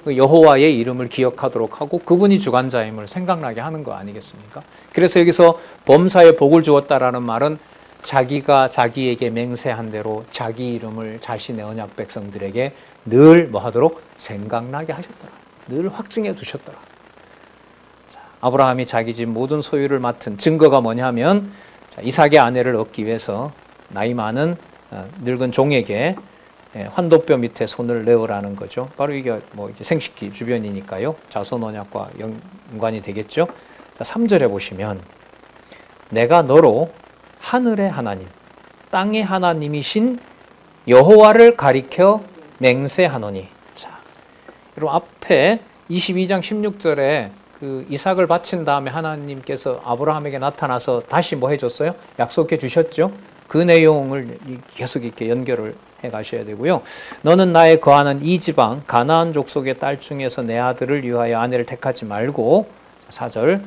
여호와의 이름을 기억하도록 하고 그분이 주관자임을 생각나게 하는 거 아니겠습니까? 그래서 여기서 범사에 복을 주었다라는 말은 자기가 자기에게 맹세한 대로 자기 이름을 자신의 언약 백성들에게 늘 뭐하도록 생각나게 하셨더라. 늘 확증해 두셨더라. 자, 아브라함이 자기 집 모든 소유를 맡은 증거가 뭐냐면 이삭의 아내를 얻기 위해서 나이 많은 늙은 종에게 환도뼈 밑에 손을 내어라는 거죠. 바로 이게 이제 생식기 주변이니까요. 자손 언약과 연관이 되겠죠. 자, 3절에 보시면 내가 너로 하늘의 하나님, 땅의 하나님이신 여호와를 가리켜 맹세하노니. 자, 여러분 앞에 22장 16절에 그 이삭을 바친 다음에 하나님께서 아브라함에게 나타나서 다시 뭐 해줬어요? 약속해 주셨죠. 그 내용을 계속 이렇게 연결을 해 가셔야 되고요. 너는 나의 거하는 이 지방 가나안 족속의 딸 중에서 내 아들을 위하여 아내를 택하지 말고 4절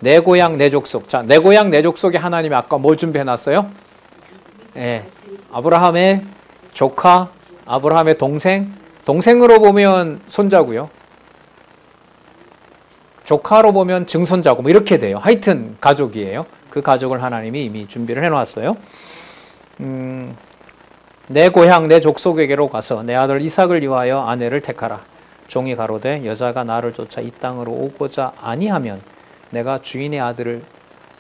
내 고향 내 족속. 자, 내 고향 내 족속에 하나님이 아까 뭐 준비해 놨어요? 아브라함의 조카, 아브라함의 동생으로 보면 손자고요. 조카로 보면 증손자고 뭐 이렇게 돼요. 하여튼 가족이에요. 그 가족을 하나님이 이미 준비를 해놨어요. 내 고향 내 족속에게로 가서 내 아들 이삭을 위하여 아내를 택하라. 종이 가로되 여자가 나를 쫓아 이 땅으로 오고자 아니하면 내가 주인의 아들을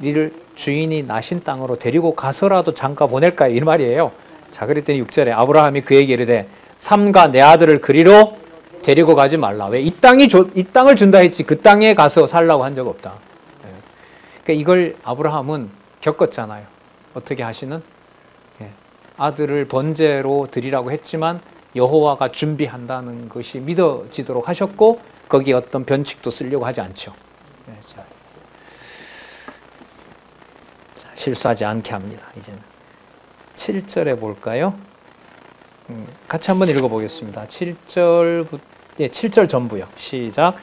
이를 주인이 나신 땅으로 데리고 가서라도 잠깐 보낼까요? 이 말이에요. 자, 그랬더니 6절에 아브라함이 그에게 이르되 삼가 내 아들을 그리로 데리고 가지 말라. 왜? 이 땅을 준다 했지 그 땅에 가서 살라고 한 적 없다. 그러니까 이걸 아브라함은 겪었잖아요. 어떻게 하시는? 아들을 번제로 드리라고 했지만 여호와가 준비한다는 것이 믿어지도록 하셨고 거기에 어떤 변칙도 쓰려고 하지 않죠. 자, 실수하지 않게 합니다. 이제는 7절에 볼까요? 같이 한번 읽어보겠습니다. 7절 전부요. 시작.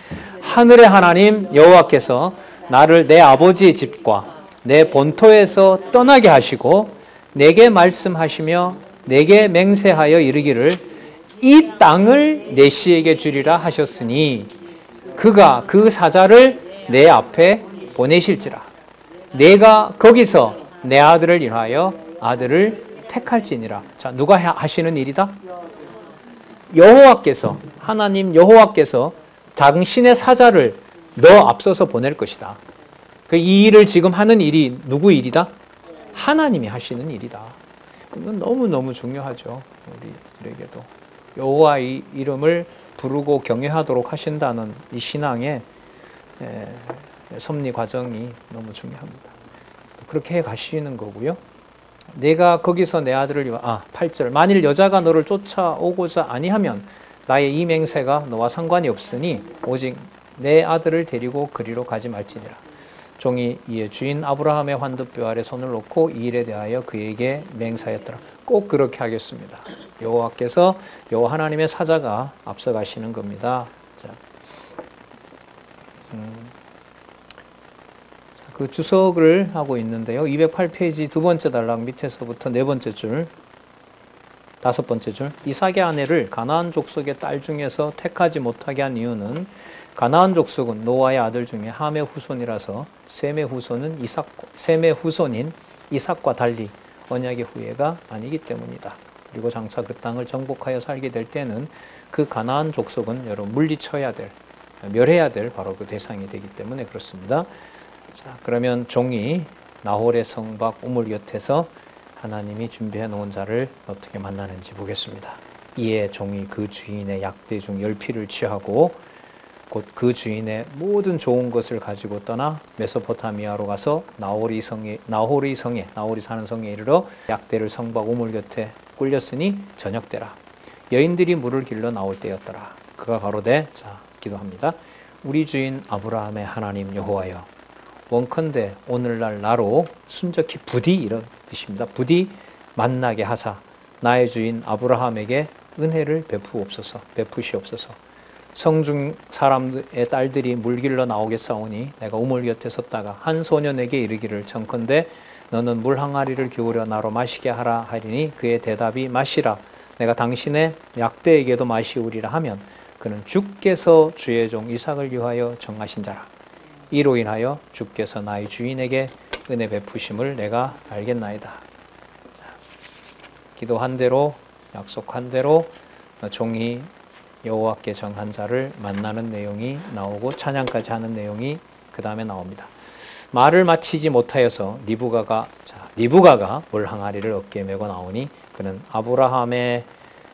하늘의 하나님 여호와께서 나를 내 아버지의 집과 내 본토에서 떠나게 하시고 내게 말씀하시며 내게 맹세하여 이르기를 이 땅을 내 씨에게 주리라 하셨으니 그가 그 사자를 내 앞에 보내실지라. 내가 거기서 내 아들을 인하여 아들을 택할지니라. 자, 누가 하시는 일이다? 여호와께서, 하나님 여호와께서 당신의 사자를 너 앞서서 보낼 것이다. 이 일을 지금 하는 일이 누구 일이다? 하나님이 하시는 일이다. 이건 너무너무 중요하죠. 우리들에게도. 여호와의 이름을 부르고 경외하도록 하신다는 이 신앙의 섭리 과정이 너무 중요합니다. 그렇게 해 가시는 거고요. 내가 거기서 내 아들을 8절 만일 여자가 너를 쫓아오고자 아니하면 나의 이 맹세가 너와 상관이 없으니 오직 내 아들을 데리고 그리로 가지 말지니라. 종이 이에 주인 아브라함의 환두뼈 아래 손을 놓고 이 일에 대하여 그에게 맹세하였더라. 꼭 그렇게 하겠습니다. 여호와께서 여호와 하나님의 사자가 앞서 가시는 겁니다. 자, 그 주석을 하고 있는데요. 208페이지 두 번째 단락 밑에서부터 네 번째 줄, 다섯 번째 줄. 이삭의 아내를 가나안 족속의 딸 중에서 택하지 못하게 한 이유는 가나안 족속은 노아의 아들 중에 함의 후손이라서 셈의 후손인 이삭과 달리 언약의 후예가 아니기 때문이다. 그리고 장차 그 땅을 정복하여 살게 될 때는 그 가나안 족속은 여러분 물리쳐야 될, 멸해야 될 바로 그 대상이 되기 때문에 그렇습니다. 자, 그러면 종이 나홀의 성박 우물 곁에서 하나님이 준비해 놓은 자를 어떻게 만나는지 보겠습니다. 이에 종이 그 주인의 약대 중 10피를 취하고 곧 그 주인의 모든 좋은 것을 가지고 떠나 메소포타미아로 가서 나홀이 사는 성에 이르러 약대를 성박 우물 곁에 꿀렸으니 저녁 때라. 여인들이 물을 길러 나올 때였더라. 그가 가로되, 자, 기도합니다. 우리 주인 아브라함의 하나님 여호와여, 원컨대 오늘날 나로 순적히 부디 이런 뜻입니다. 부디 만나게 하사 나의 주인 아브라함에게 은혜를 베푸시옵소서. 성중 사람의 딸들이 물길러 나오겠사오니 내가 우물 곁에 섰다가 한 소년에게 이르기를 청컨대 너는 물 항아리를 기울여 나로 마시게 하라 하리니 그의 대답이 마시라. 내가 당신의 약대에게도 마시우리라 하면 그는 주께서 주의 종 이삭을 위하여 정하신 자라. 이로 인하여 주께서 나의 주인에게 은혜 베푸심을 내가 알겠나이다. 자, 기도한 대로 약속한 대로 종이 여호와께 정한 자를 만나는 내용이 나오고 찬양까지 하는 내용이 그 다음에 나옵니다. 말을 마치지 못하여서 리브가가 물 항아리를 어깨에 메고 나오니 그는 아브라함의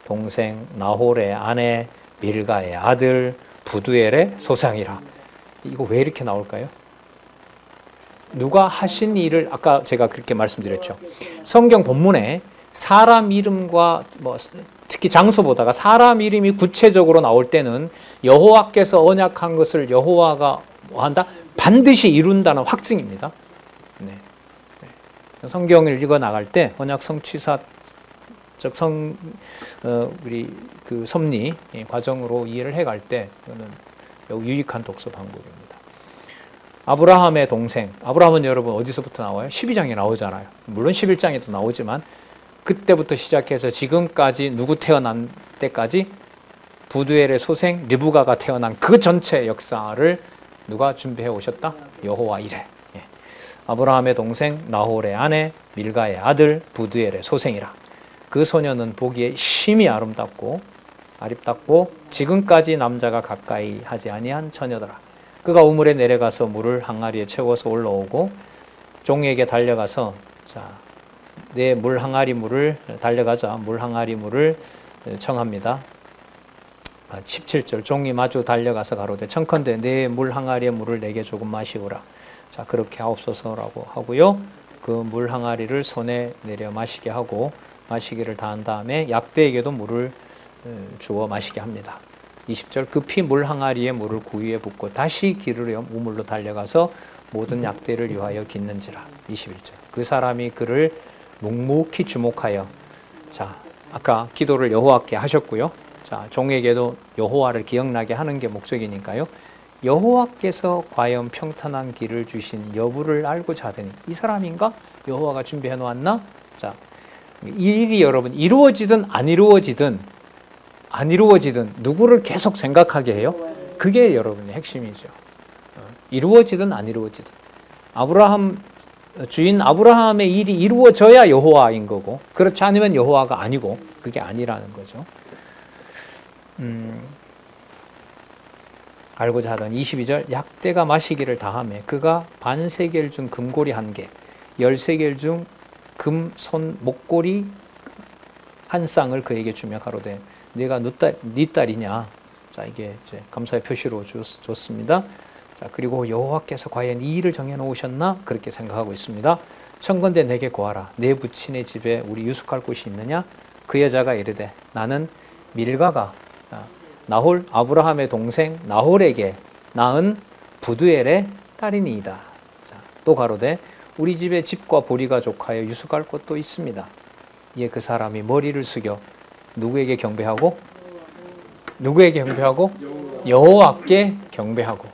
동생 나홀의 아내 밀가의 아들 부두엘의 소상이라. 이거 왜 이렇게 나올까요? 누가 하신 일을 아까 제가 그렇게 말씀드렸죠. 성경 본문에 사람 이름과 특히 장소보다가 사람 이름이 구체적으로 나올 때는 여호와께서 언약한 것을 여호와가 한다? 반드시 이룬다는 확증입니다. 네. 성경을 읽어 나갈 때 언약 성취사적 우리 그 섭리 과정으로 이해를 해갈 때 이거는 매우 유익한 독서 방법입니다. 아브라함의 동생, 아브라함은 여러분 어디서부터 나와요? 12장에 나오잖아요. 물론 11장에도 나오지만 그때부터 시작해서 지금까지 누구 태어난 때까지 부두엘의 소생 리브가가 태어난 그 전체 역사를 누가 준비해 오셨다? 여호와 이래. 아브라함의 동생 나홀의 아내 밀가의 아들 부두엘의 소생이라. 그 소녀는 보기에 심히 아름답고 지금까지 남자가 가까이 하지 아니한 처녀더라. 그가 우물에 내려가서 물을 항아리에 채워서 올라오고 종에게 달려가서 내 물 항아리 물을 달려가자 물 항아리 물을 청합니다. 17절 종이 마주 달려가서 가로되 청컨대 내 물 항아리의 물을 내게 조금 마시오라. 자, 그렇게 하옵소서라고 하고요. 그 물 항아리를 손에 내려 마시게 하고 마시기를 다한 다음에 약대에게도 물을 주어 마시게 합니다. 20절 급히 물 항아리에 물을 구유에 붓고 다시 기르려 우물로 달려가서 모든 약대를 위하여 깃는지라. 21절 그 사람이 그를 묵묵히 주목하여, 자 아까 기도를 여호와께 하셨고요. 자 종에게도 여호와를 기억나게 하는 게 목적이니까요. 여호와께서 과연 평탄한 길을 주신 여부를 알고자 하더니 이 사람인가? 여호와가 준비해 놓았나? 자, 이 일이 여러분 이루어지든 안 이루어지든 누구를 계속 생각하게 해요? 그게 여러분의 핵심이죠. 이루어지든 안 이루어지든 주인 아브라함의 일이 이루어져야 여호와인 거고, 그렇지 않으면 여호와가 아니고, 그게 아니라는 거죠. 알고자 하던 22절 약대가 마시기를 다하며 그가 반세겔 중 금고리 1개 13겔 중 금 손 목고리 1쌍을 그에게 주며 가로되 네가 네 딸이냐. 자 이게 이제 감사의 표시로 줬습니다. 자 그리고 여호와께서 과연 이 일을 정해 놓으셨나 그렇게 생각하고 있습니다. 청건대 내게 고하라. 내 부친의 집에 우리 유숙할 곳이 있느냐. 그 여자가 이르되 나는 밀가가 나홀 아브라함의 동생 나홀에게 낳은 부두엘의 딸이니이다. 자, 또 가로되 우리 집에 집과 보리가 족하여 유숙할 곳도 있습니다. 이에 그 사람이 머리를 숙여 누구에게 경배하고? 여호와께 경배하고.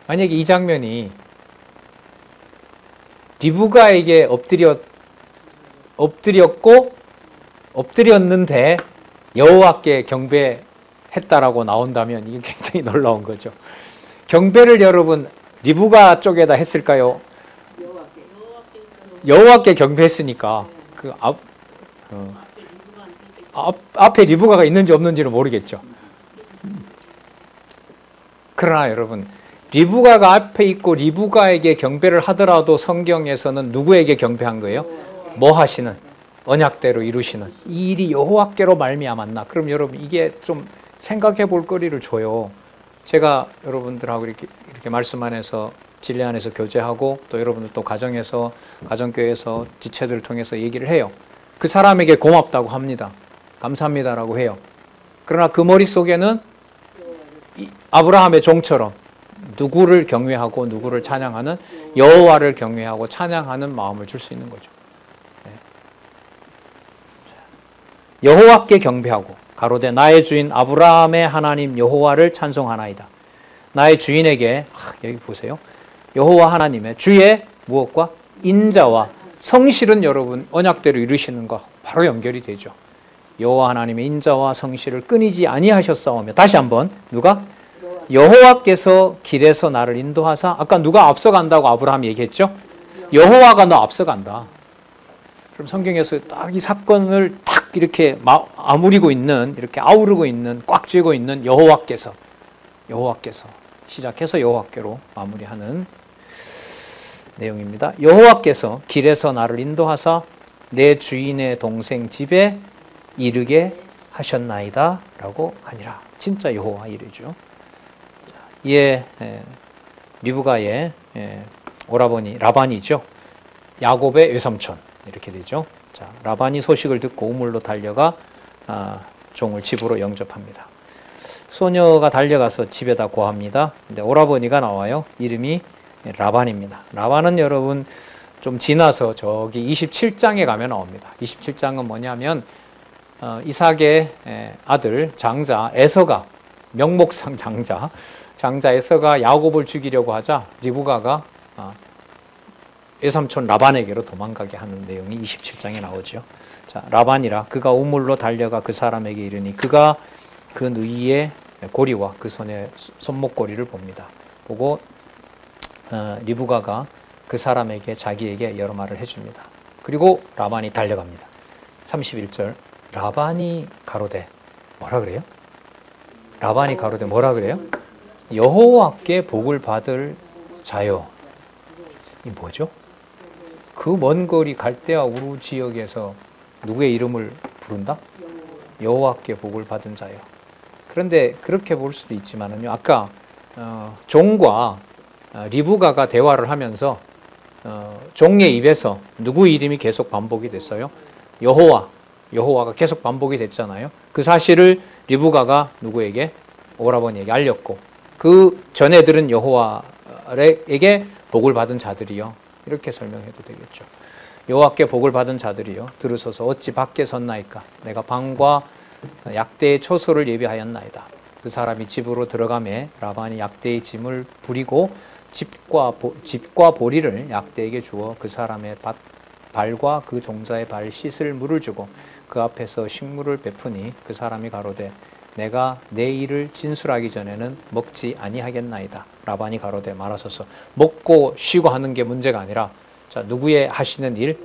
만약에 이 장면이 리브가에게 엎드렸는데 여호와께 경배했다라고 나온다면 이게 굉장히 놀라운 거죠. 경배를 여러분 리브가 쪽에다 했을까요? 여호와께 경배했으니까 그 앞에 리브가가 있는지 없는지는 모르겠죠. 그러나 여러분 리브가가 앞에 있고 리브가에게 경배를 하더라도 성경에서는 누구에게 경배한 거예요? 뭐 하시는? 언약대로 이루시는 이 일이 여호와께로 말미암았나? 그럼 여러분 이게 좀 생각해 볼 거리를 줘요. 제가 여러분들하고 이렇게 말씀 안에서 진리 안에서 교제하고 또 여러분들 또 가정에서 가정교회에서 지체들을 통해서 얘기를 해요. 그 사람에게 고맙다고 합니다. 감사합니다라고 해요. 그러나 그 머릿속에는 아브라함의 종처럼 누구를 경외하고 누구를 찬양하는 여호와를 경외하고 찬양하는 마음을 줄 수 있는 거죠. 여호와께 경배하고 가로되 나의 주인 아브라함의 하나님 여호와를 찬송하나이다. 나의 주인에게 여기 보세요. 여호와 하나님의 주의 무엇과 인자와 성실은 여러분 언약대로 이루시는 거 바로 연결이 되죠. 여호와 하나님의 인자와 성실을 끊이지 아니하셨사오며 다시 한번 누가? 여호와께서 길에서 나를 인도하사 아까 누가 앞서간다고 아브라함이 얘기했죠? 여호와가 너 앞서간다. 그럼 성경에서 딱 이 사건을 딱 이렇게 아우르고 있는 꽉 쥐고 있는 여호와께서 시작해서 여호와께로 마무리하는 내용입니다. 여호와께서 길에서 나를 인도하사 내 주인의 동생 집에 이르게 하셨나이다 라고 하니라. 진짜 여호와 이르죠. 이에 리브가의 오라버니 라반이죠. 야곱의 외삼촌 이렇게 되죠. 자, 라반이 소식을 듣고 우물로 달려가 종을 집으로 영접합니다. 소녀가 달려가서 집에다 고합니다. 근데 오라버니가 나와요. 이름이 라반입니다. 라반은 여러분 좀 지나서 저기 27장에 가면 나옵니다. 27장은 뭐냐면 이삭의 아들 장자 에서가 명목상 장자 에서가 야곱을 죽이려고 하자 리브가가 외삼촌 라반에게로 도망가게 하는 내용이 27장에 나오죠. 자, 라반이라 그가 우물로 달려가 그 사람에게 이르니 그가 그 누이의 고리와 그 손의 손목고리를 봅니다. 보고 리브가가 그 사람에게 자기에게 여러 말을 해줍니다. 그리고 라반이 달려갑니다. 31절 라반이 가로되 뭐라 그래요? 라반이 가로되 뭐라 그래요? 여호와께 복을 받을 자요. 이 뭐죠? 그 먼 거리 갈대아 우루 지역에서 누구의 이름을 부른다? 여호와께 복을 받은 자요. 그런데 그렇게 볼 수도 있지만은요. 아까 종과 리브가가 대화를 하면서 종의 입에서 누구 이름이 계속 반복이 됐어요? 여호와, 여호와가 계속 반복이 됐잖아요. 그 사실을 리브가가 누구에게? 오라버니에게 알렸고 그 전애들은 여호와에게 복을 받은 자들이요. 이렇게 설명해도 되겠죠. 여호와께 복을 받은 자들이요. 들으소서 어찌 밖에 섰나이까. 내가 방과 약대의 초소를 예비하였나이다. 그 사람이 집으로 들어가매 라반이 약대의 짐을 부리고 집과 보리를 약대에게 주어 그 사람의 발과 그 종자의 발 씻을 물을 주고 그 앞에서 식물을 베푸니 그 사람이 가로되 내가 내 일을 진술하기 전에는 먹지 아니하겠나이다. 라반이 가로되 말하소서. 먹고 쉬고 하는 게 문제가 아니라 자 누구의 하시는 일?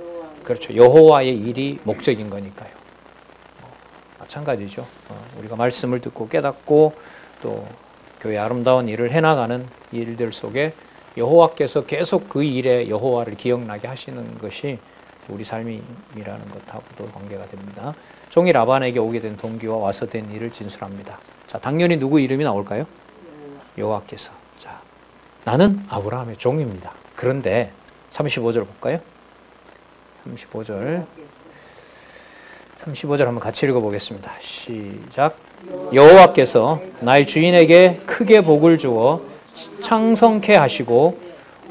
그렇죠. 여호와의 일이 목적인 거니까요. 마찬가지죠. 우리가 말씀을 듣고 깨닫고 또 교회 아름다운 일을 해나가는 일들 속에 여호와께서 계속 그 일에 여호와를 기억나게 하시는 것이 우리 삶이라는 것하고도 관계가 됩니다. 종이 라반에게 오게 된 동기와 와서 된 일을 진술합니다. 자, 당연히 누구 이름이 나올까요? 여호와께서. 자, 나는 아브라함의 종입니다. 그런데 35절 볼까요? 35절 한번 같이 읽어보겠습니다. 시작. 여호와께서 나의 주인에게 크게 복을 주어 창성케 하시고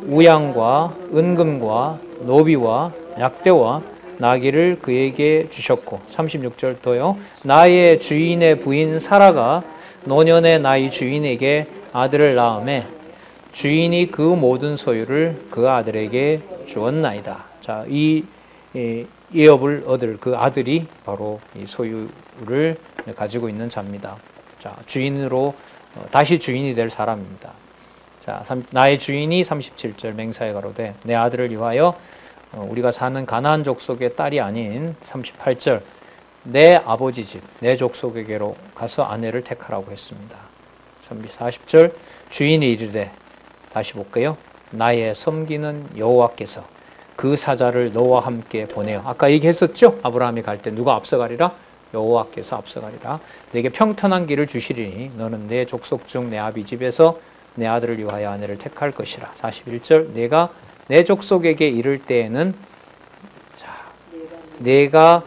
우양과 은금과 노비와 약대와 나귀를 그에게 주셨고 36절 또요. 나의 주인의 부인 사라가 노년의 나의 주인에게 아들을 낳음에 주인이 그 모든 소유를 그 아들에게 주었나이다. 자, 이 예업을 얻을 그 아들이 바로 이 소유를 가지고 있는 자입니다. 자, 주인으로 다시 주인이 될 사람입니다. 자, 나의 주인이 37절 맹사에 가로되 내 아들을 위하여 우리가 사는 가나안 족속의 딸이 아닌 38절 내 아버지 집, 내 족속에게로 가서 아내를 택하라고 했습니다. 40절 주인이 이르되 다시 볼까요? 나의 섬기는 여호와께서 그 사자를 너와 함께 보내어 아까 얘기했었죠? 아브라함이 갈 때 누가 앞서가리라? 여호와께서 앞서가리라. 내게 평탄한 길을 주시리니 너는 내 족속 중 내 아비 집에서 내 아들을 위하여 아내를 택할 것이라. 41절 내가 내 족속에게 이를 때에는 자, 내가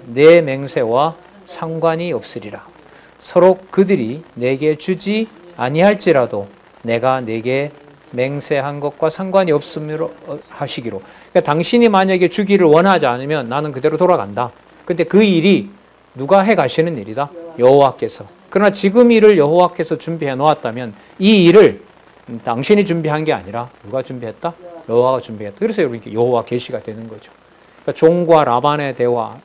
내 맹세와 상관이 없으리라. 서로 그들이 내게 주지 아니할지라도 내가 내게 맹세한 것과 상관이 없음으로 하시기로. 그러니까 당신이 만약에 주기를 원하지 않으면 나는 그대로 돌아간다. 근데 그 일이 누가 해 가시는 일이다? 여호와께서. 그러나 지금 일을 여호와께서 준비해 놓았다면 이 일을 당신이 준비한 게 아니라 누가 준비했다? 여호와가 준비했다. 그래서 이렇게 여호와 계시가 되는 거죠. 그러니까 종과 라반의 대화,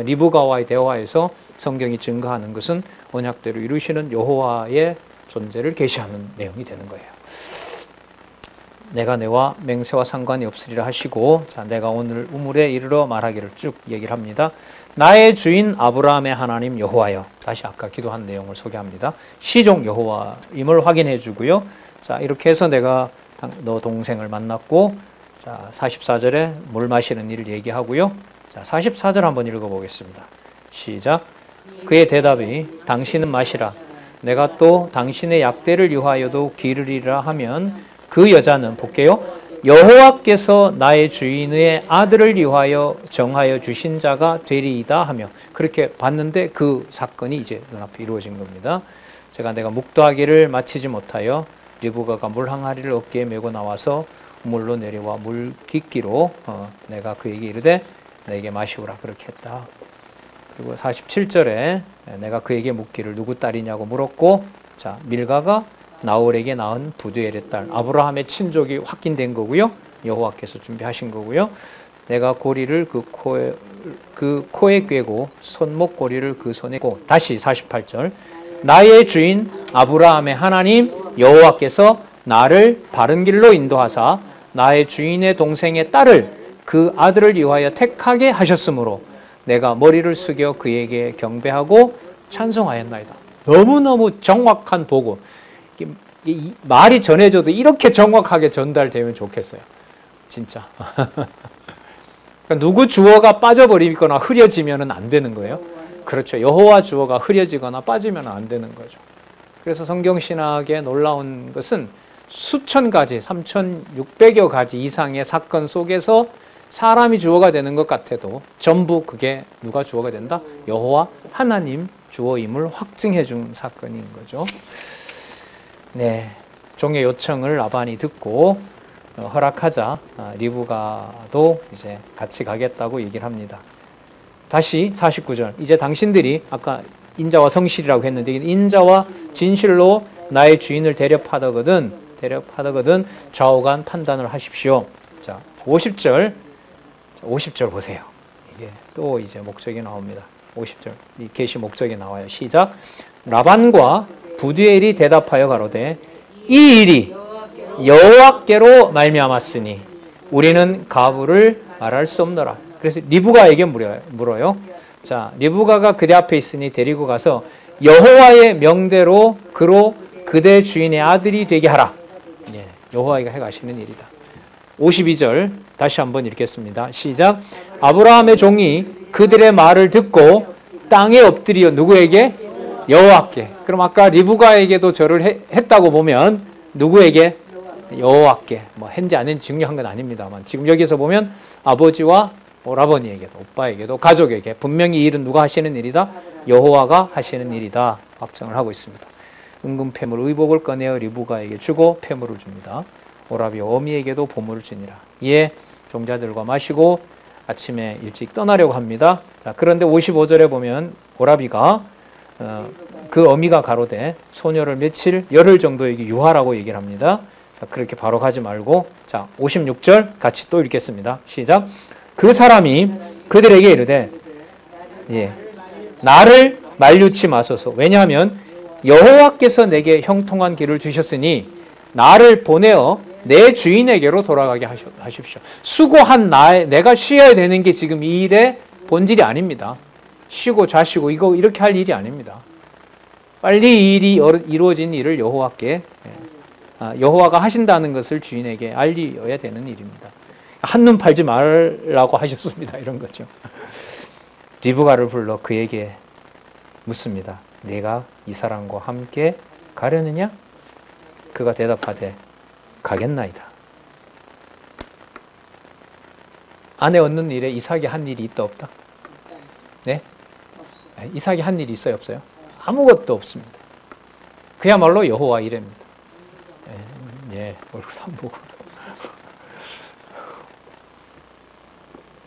리브가와의 대화에서 성경이 증거하는 것은 언약대로 이루시는 여호와의 존재를 계시하는 내용이 되는 거예요. 내가 내와 맹세와 상관이 없으리라 하시고 자, 내가 오늘 우물에 이르러 말하기를 쭉 얘기를 합니다. 나의 주인 아브라함의 하나님 여호와여. 다시 아까 기도한 내용을 소개합니다. 시종 여호와임을 확인해 주고요. 자, 이렇게 해서 내가 너 동생을 만났고 자, 44절에 물 마시는 일을 얘기하고요. 자, 44절 한번 읽어보겠습니다. 시작. 그의 대답이 당신은 마시라. 내가 또 당신의 약대를 위하여도 기르리라 하면 그 여자는 볼게요. 여호와께서 나의 주인의 아들을 위하여 정하여 주신 자가 되리이다 하며 그렇게 봤는데 그 사건이 이제 눈앞에 이루어진 겁니다. 내가 묵도하기를 마치지 못하여 리브가가 물 항아리를 어깨에 메고 나와서 물로 내려와 물 깃기로 내가 그에게 이르되 내게 마시오라 그렇게 했다. 그리고 47절에 내가 그에게 묻기를 누구 딸이냐고 물었고 자, 밀가가 나홀에게 낳은 부두엘의 딸 아브라함의 친족이 확인된 거고요. 여호와께서 준비하신 거고요. 내가 고리를 그 코에 꿰고 손목 고리를 그 손에 꽂고 다시 48절 나의 주인 아브라함의 하나님 여호와께서 나를 바른 길로 인도하사 나의 주인의 동생의 딸을 그 아들을 위하여 택하게 하셨으므로 내가 머리를 숙여 그에게 경배하고 찬송하였나이다. 너무너무 정확한 보고 이 말이 전해져도 이렇게 정확하게 전달되면 좋겠어요. 진짜. 그러니까 누구 주어가 빠져버리거나 흐려지면 안 되는 거예요. 그렇죠. 여호와 주어가 흐려지거나 빠지면 안 되는 거죠. 그래서 성경신학의 놀라운 것은 수천 가지, 3,600여 가지 이상의 사건 속에서 사람이 주어가 되는 것 같아도 전부 그게 누가 주어가 된다? 여호와 하나님 주어임을 확증해 준 사건인 거죠. 네, 종의 요청을 라반이 듣고 허락하자 리브가도 이제 같이 가겠다고 얘기를 합니다. 다시 49절. 이제 당신들이 아까 인자와 성실이라고 했는데 인자와 진실로 나의 주인을 대접하거든 좌우간 판단을 하십시오. 자, 50절 보세요. 이게 또 이제 목적이 나옵니다. 50절. 이 계시 목적이 나와요. 시작. 라반과 부두엘이 대답하여 가로되 이 일이 여호와께로 말미암았으니 우리는 가부를 말할 수 없노라. 그래서 리브가에게 물어요. 자, 리브가가 그대 앞에 있으니 데리고 가서 여호와의 명대로 그로 그대 주인의 아들이 되게 하라. 예, 여호와가 해가시는 일이다. 52절 다시 한번 읽겠습니다. 시작. 아브라함의 종이 그들의 말을 듣고 땅에 엎드려 누구에게? 여호와께. 그럼 아까 리브가에게도 절을 했다고 보면 누구에게? 여호와께. 뭐 했는지 안 했는지 중요한 건 아닙니다만 지금 여기서 보면 아버지와 오라버니에게도 오빠에게도 가족에게 분명히 이 일은 누가 하시는 일이다? 여호와가 하시는 일이다. 확정을 하고 있습니다. 은금 폐물 의복을 꺼내어 리브가에게 주고 폐물을 줍니다. 오라비 어미에게도 보물을 주니라. 이에 종자들과 마시고 아침에 일찍 떠나려고 합니다. 자, 그런데 55절에 보면 오라비가 그 어미가 가로되 소녀를 며칠 열흘 정도에게 유하라고 얘기를 합니다. 자, 그렇게 바로 가지 말고 자 56절 같이 또 읽겠습니다. 시작. 그 사람이 그들에게 이르되 나를 만류치 마소서. 왜냐하면 여호와께서 내게 형통한 길을 주셨으니 나를 보내어 내 주인에게로 돌아가게 하십시오. 수고한 내가 쉬어야 되는 게 지금 이 일의 본질이 아닙니다. 쉬고 자시고 이거 이렇게 할 일이 아닙니다. 빨리 이 일이 이루어진 일을 여호와가 하신다는 것을 주인에게 알려야 되는 일입니다. 한눈 팔지 말라고 하셨습니다. 이런 거죠. 리브가를 불러 그에게 묻습니다. 내가 이 사람과 함께 가려느냐? 그가 대답하되 가겠나이다. 아내 얻는 일에 이삭이 한 일이 있다 없다? 네? 이삭이 한 일이 있어요 없어요? 아무것도 없습니다. 그야말로 여호와 이레입니다. 예, 얼굴 안 보고.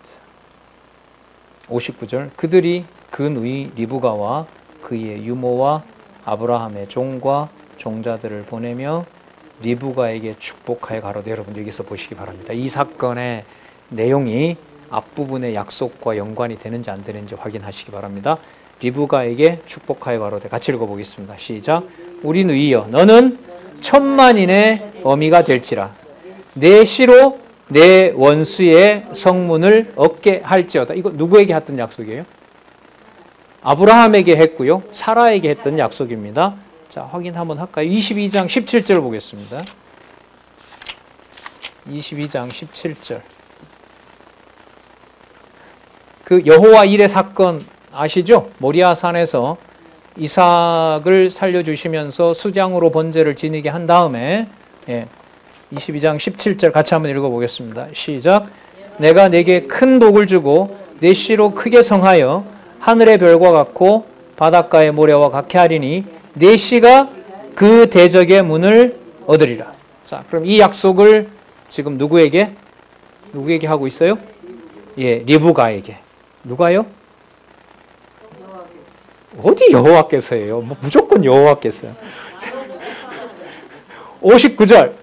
자, 59절. 그들이 그 누이 리브가와 그의 유모와 아브라함의 종과 종자들을 보내며 리브가에게 축복하여 가로되. 여러분 여기서 보시기 바랍니다. 이 사건의 내용이 앞부분의 약속과 연관이 되는지 안 되는지 확인하시기 바랍니다. 리브가에게 축복하여 가로되. 같이 읽어보겠습니다. 시작. 우리 누이여 너는 천만인의 어미가 될지라. 내 시로 내 원수의 성문을 얻게 할지어다. 이거 누구에게 했던 약속이에요? 아브라함에게 했고요. 사라에게 했던 약속입니다. 자, 확인 한번 할까요? 22장 17절 보겠습니다. 22장 17절. 그 여호와 일의 사건 아시죠? 모리아 산에서 이삭을 살려주시면서 수장으로 번제를 지니게 한 다음에 22장 17절 같이 한번 읽어보겠습니다. 시작. 내가 내게 큰 복을 주고 내 씨로 크게 성하여 하늘의 별과 같고 바닷가의 모래와 같게 하리니 내 씨가 그 대적의 문을 얻으리라. 자, 그럼 이 약속을 지금 누구에게 하고 있어요? 예, 리브가에게. 누가요? 어디 여호와께서예요? 뭐 무조건 여호와께서요. 59절.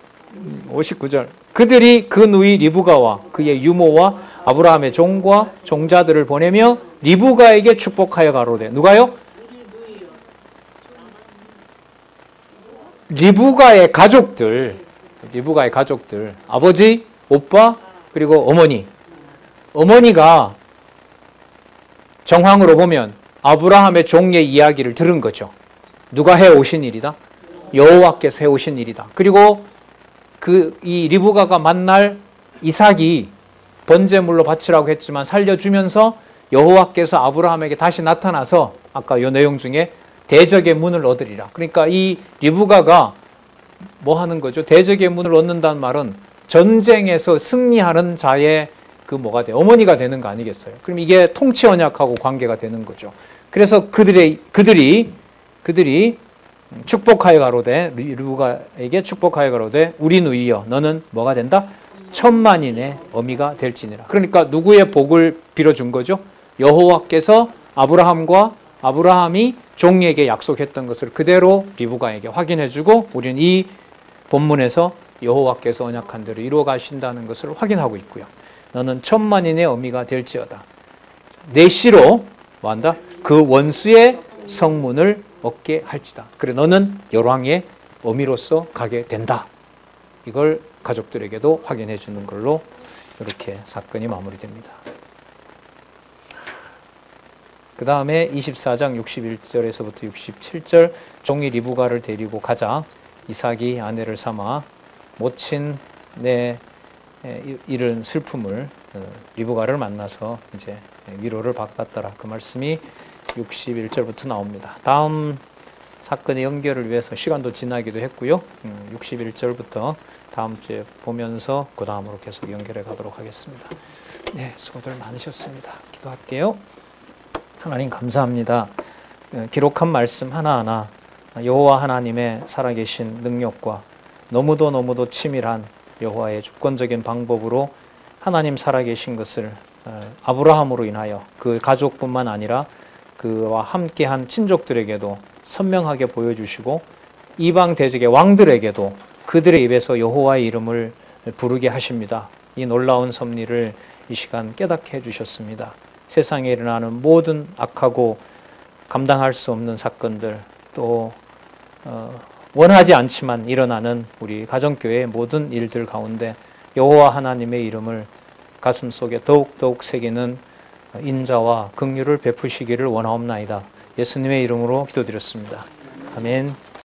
그들이 그 누이 리브가와 그의 유모와 아브라함의 종과 종자들을 보내며 리브가에게 축복하여 가로되. 누가요? 리브가의 가족들, 아버지, 오빠, 그리고 어머니. 어머니가 정황으로 보면 아브라함의 종의 이야기를 들은 거죠. 누가 해오신 일이다? 여호와께서 해오신 일이다. 그리고 이 리브가가 만날 이삭이 번제물로 바치라고 했지만 살려주면서 여호와께서 아브라함에게 다시 나타나서 아까 이 내용 중에 대적의 문을 얻으리라. 그러니까 이 리브가가 뭐 하는 거죠? 대적의 문을 얻는다는 말은 전쟁에서 승리하는 자의 그 뭐가 돼? 어머니가 되는 거 아니겠어요? 그럼 이게 통치 언약하고 관계가 되는 거죠. 그래서 그들이 축복하여 가로되, 리브가에게 축복하여 가로되 우리 누이여 너는 뭐가 된다? 천만인의 어미가 될지니라. 그러니까 누구의 복을 빌어준 거죠? 여호와께서 아브라함이 종에게 약속했던 것을 그대로 리브가에게 확인해주고, 우리는 이 본문에서 여호와께서 언약한 대로 이루어 가신다는 것을 확인하고 있고요. 너는 천만인의 어미가 될지어다. 내 씨로 뭐한다? 그 원수의 성문을 얻게 할지다. 그래 너는 열왕의 어미로서 가게 된다. 이걸 가족들에게도 확인해 주는 걸로 이렇게 사건이 마무리됩니다. 그 다음에 24장 61절에서부터 67절, 종이 리브가를 데리고 가자 이삭이 아내를 삼아 모친의 이른 슬픔을 리브가를 만나서 이제 위로를 받았더라. 그 말씀이 61절부터 나옵니다. 다음 사건의 연결을 위해서 시간도 지나기도 했고요. 61절부터 다음 주에 보면서 그 다음으로 계속 연결해 가도록 하겠습니다. 네, 수고들 많으셨습니다. 기도할게요. 하나님 감사합니다. 기록한 말씀 하나하나 여호와 하나님의 살아계신 능력과 너무도 치밀한 여호와의 주권적인 방법으로 하나님 살아계신 것을 아브라함으로 인하여 그 가족뿐만 아니라 그와 함께한 친족들에게도 선명하게 보여주시고, 이방 대적의 왕들에게도 그들의 입에서 여호와의 이름을 부르게 하십니다. 이 놀라운 섭리를 이 시간 깨닫게 해주셨습니다. 세상에 일어나는 모든 악하고 감당할 수 없는 사건들, 또 원하지 않지만 일어나는 우리 가정교회의 모든 일들 가운데 여호와 하나님의 이름을 가슴속에 더욱 새기는 인자와 긍휼을 베푸시기를 원하옵나이다. 예수님의 이름으로 기도드렸습니다. 아멘.